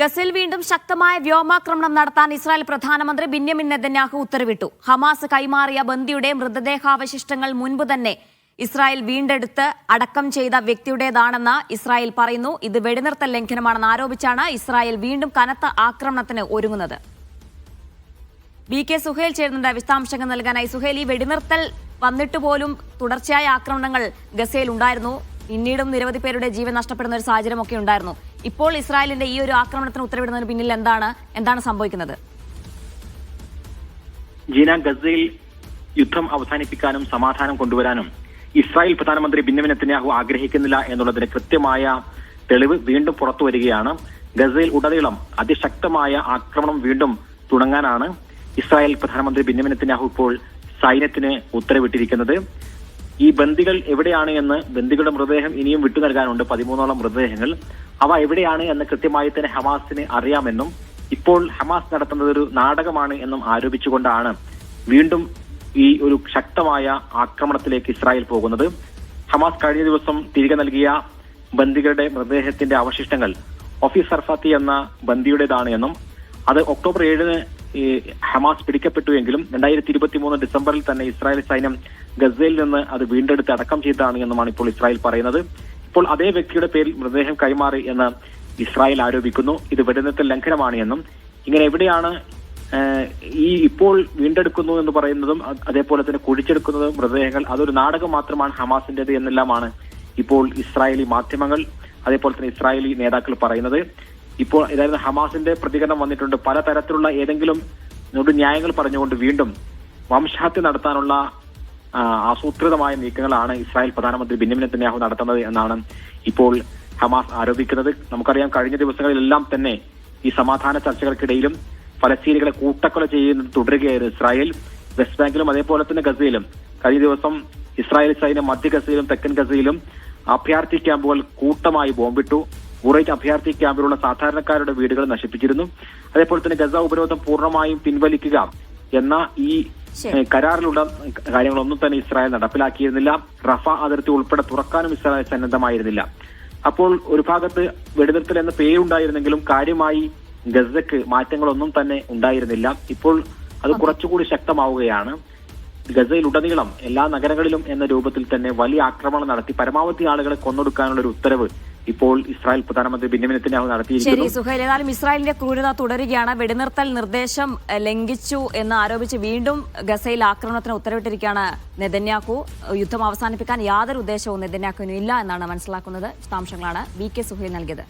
ഗസയിൽ വീണ്ടും ശക്തമായ വ്യോമാക്രമണം നടത്താൻ ഇസ്രായേൽ പ്രധാനമന്ത്രി ബെന്യാമിൻ നെതന്യാഹു ഉത്തരവിട്ടു. ഹമാസ് കൈമാറിയ ബന്ദിയുടെ മൃതദേഹാവശിഷ്ടങ്ങൾ മുൻപ് തന്നെ ഇസ്രായേൽ വീണ്ടെടുത്ത് അടക്കം ചെയ്ത വ്യക്തിയുടേതാണെന്ന് ഇസ്രായേൽ പറയുന്നു. ഇത് വെടിനിർത്തൽ ലംഘനമാണെന്ന് ആരോപിച്ചാണ് ഇസ്രായേൽ വീണ്ടും കനത്ത ആക്രമണത്തിന് ഒരുങ്ങുന്നത്. BK സുഹേൽ ചേരുന്നുണ്ട് വിശദാംശങ്ങൾ നൽകാനായി. സുഹേൽ, ഈ വെടിനിർത്തൽ വന്നിട്ട് പോലും തുടർച്ചയായ ആക്രമണങ്ങൾ ഗസയിൽ ഉണ്ടായിരുന്നു. പിന്നീടും നിരവധി പേരുടെ ജീവൻ നഷ്ടപ്പെടുന്ന ഒരു സാഹചര്യമൊക്കെ ഉണ്ടായിരുന്നു. ഇപ്പോൾ ഇസ്രായേലിന്റെ ഈ ഒരു ആക്രമണത്തിന് ഉത്തരവിടുന്നതിന് പിന്നിൽ എന്താണ് സംഭവിക്കുന്നത്? ജീന, ഗസയിൽ യുദ്ധം അവസാനിപ്പിക്കാനും സമാധാനം കൊണ്ടുവരാനും ഇസ്രായേൽ പ്രധാനമന്ത്രി ബെന്യാമിൻ നെതന്യാഹു ആഗ്രഹിക്കുന്നില്ല എന്നുള്ളതിന് കൃത്യമായ തെളിവ് വീണ്ടും പുറത്തു വരികയാണ്. ഗസയിൽ ഉടനീളം അതിശക്തമായ ആക്രമണം വീണ്ടും തുടങ്ങാനാണ് ഇസ്രായേൽ പ്രധാനമന്ത്രി ബെന്യാമിൻ നെതന്യാഹു ഇപ്പോൾ സൈന്യത്തിന് ഉത്തരവിട്ടിരിക്കുന്നത്. ഈ ബന്ദികൾ എവിടെയാണ് എന്ന്, ബന്ദികളുടെ മൃതദേഹം ഇനിയും വിട്ടു നൽകാനുണ്ട്, 13ഓളം മൃതദേഹങ്ങൾ. അവ എവിടെയാണ് എന്ന് കൃത്യമായി തന്നെ ഹമാസിന് അറിയാമെന്നും ഇപ്പോൾ ഹമാസ് നടത്തുന്നത് ഒരു നാടകമാണ് എന്നും ആരോപിച്ചുകൊണ്ടാണ് വീണ്ടും ഈ ഒരു ശക്തമായ ആക്രമണത്തിലേക്ക് ഇസ്രായേൽ പോകുന്നത്. ഹമാസ് കഴിഞ്ഞ ദിവസം തിരികെ നൽകിയ ബന്ദികളുടെ മൃതദേഹത്തിന്റെ അവശിഷ്ടങ്ങൾ ഓഫീസ് സർഫാത്തി എന്ന ബന്ദിയുടേതാണ് എന്നും അത് ഒക്ടോബർ 7-ന് ഹമാസ് പിടിക്കപ്പെട്ടു എങ്കിലും 2023 ഡിസംബറിൽ തന്നെ ഇസ്രായേൽ സൈന്യം ഗസയിൽ നിന്ന് അത് വീണ്ടെടുത്ത് അടക്കം ചെയ്തതാണ് എന്നുമാണ് ഇപ്പോൾ ഇസ്രായേൽ പറയുന്നത്. ഇപ്പോൾ അതേ വ്യക്തിയുടെ പേരിൽ മൃതദേഹം കൈമാറി എന്ന് ഇസ്രായേൽ ആരോപിക്കുന്നു. ഇത് വെടിനിർത്തൽ ലംഘനമാണ് എന്നും ഇങ്ങനെ എവിടെയാണ് ഈ ഇപ്പോൾ വീണ്ടെടുക്കുന്നു എന്ന് പറയുന്നതും അതേപോലെ തന്നെ കുഴിച്ചെടുക്കുന്നതും മൃതദേഹങ്ങൾ അതൊരു നാടകം മാത്രമാണ് ഹമാസിന്റേത് എന്നെല്ലാമാണ് ഇപ്പോൾ ഇസ്രായേലി മാധ്യമങ്ങൾ അതേപോലെ തന്നെ ഇസ്രായേലി നേതാക്കൾ പറയുന്നത്. ഇപ്പോൾ ഇതായിരുന്നു ഹമാസിന്റെ പ്രതികരണം വന്നിട്ടുണ്ട്. പലതരത്തിലുള്ള ഏതെങ്കിലും ന്യായങ്ങൾ പറഞ്ഞുകൊണ്ട് വീണ്ടും വംശഹത്യ നടത്താനുള്ള ആസൂത്രിതമായ നീക്കങ്ങളാണ് ഇസ്രായേൽ പ്രധാനമന്ത്രി ബെന്യാമിൻ നെതന്യാഹു നടത്തുന്നത് എന്നാണ് ഇപ്പോൾ ഹമാസ് ആരോപിക്കുന്നത്. നമുക്കറിയാം, കഴിഞ്ഞ ദിവസങ്ങളിലെല്ലാം തന്നെ ഈ സമാധാന ചർച്ചകൾക്കിടയിലും ഫലസ്തീനികളെ കൂട്ടക്കൊല ചെയ്യുന്നത് തുടരുകയായിരുന്നു ഇസ്രായേൽ. വെസ്റ്റ് ബാങ്കിലും അതേപോലെ തന്നെ ഗസയിലും കഴിഞ്ഞ ദിവസം ഇസ്രായേൽ സൈന്യം മധ്യ ഗസയിലും തെക്കൻ ഗസയിലും അഭയാർത്ഥി ക്യാമ്പുകൾ കൂട്ടമായി ബോംബിട്ടു. ബുറൈറ്റ് അഭയാർത്ഥി ക്യാമ്പിലുള്ള സാധാരണക്കാരുടെ വീടുകൾ നശിപ്പിച്ചിരുന്നു. അതേപോലെ തന്നെ ഗസ ഉപരോധം പൂർണ്ണമായും പിൻവലിക്കുക എന്ന ഈ കരാറിലുള്ള കാര്യങ്ങളൊന്നും തന്നെ ഇസ്രായേൽ നടപ്പിലാക്കിയിരുന്നില്ല. റഫ അതിർത്തി ഉൾപ്പെടെ തുറക്കാനും ഇസ്രായേൽ സന്നദ്ധമായിരുന്നില്ല. അപ്പോൾ ഒരു ഭാഗത്ത് വെടിനിർത്തൽ എന്ന പേരുണ്ടായിരുന്നെങ്കിലും കാര്യമായി ഗസക്ക് മാറ്റങ്ങളൊന്നും തന്നെ ഉണ്ടായിരുന്നില്ല. ഇപ്പോൾ അത് കുറച്ചുകൂടി ശക്തമാവുകയാണ്. ഗസയിൽ ഉടനീളം എല്ലാ നഗരങ്ങളിലും എന്ന രൂപത്തിൽ തന്നെ വലിയ ആക്രമണം നടത്തി പരമാവധി ആളുകളെ കൊന്നൊടുക്കാനുള്ള ഒരു ഉത്തരവ് ഇപ്പോൾ ഇസ്രായേൽ പ്രധാനമന്ത്രി ബെന്യാമിൻ നെതന്യാഹു നടത്തിയിരിക്കുന്നു. ശരി സുഹൈൽ, ഏതായാലും ഇസ്രായേലിന്റെ ക്രൂരത തുടരുകയാണ്. വെടിനിർത്തൽ നിർദ്ദേശം ലംഘിച്ചു എന്ന് ആരോപിച്ച് വീണ്ടും ഗസയിൽ ആക്രമണത്തിന് ഉത്തരവിട്ടിരിക്കുകയാണ് നെതന്യാഹു. യുദ്ധം അവസാനിപ്പിക്കാൻ യാതൊരു ഉദ്ദേശവും നെതന്യാഹുവിനും ഇല്ല എന്നാണ് മനസ്സിലാക്കുന്നത്. വിശദാംശങ്ങളാണ് BK സുഹൈൽ നൽകിയത്.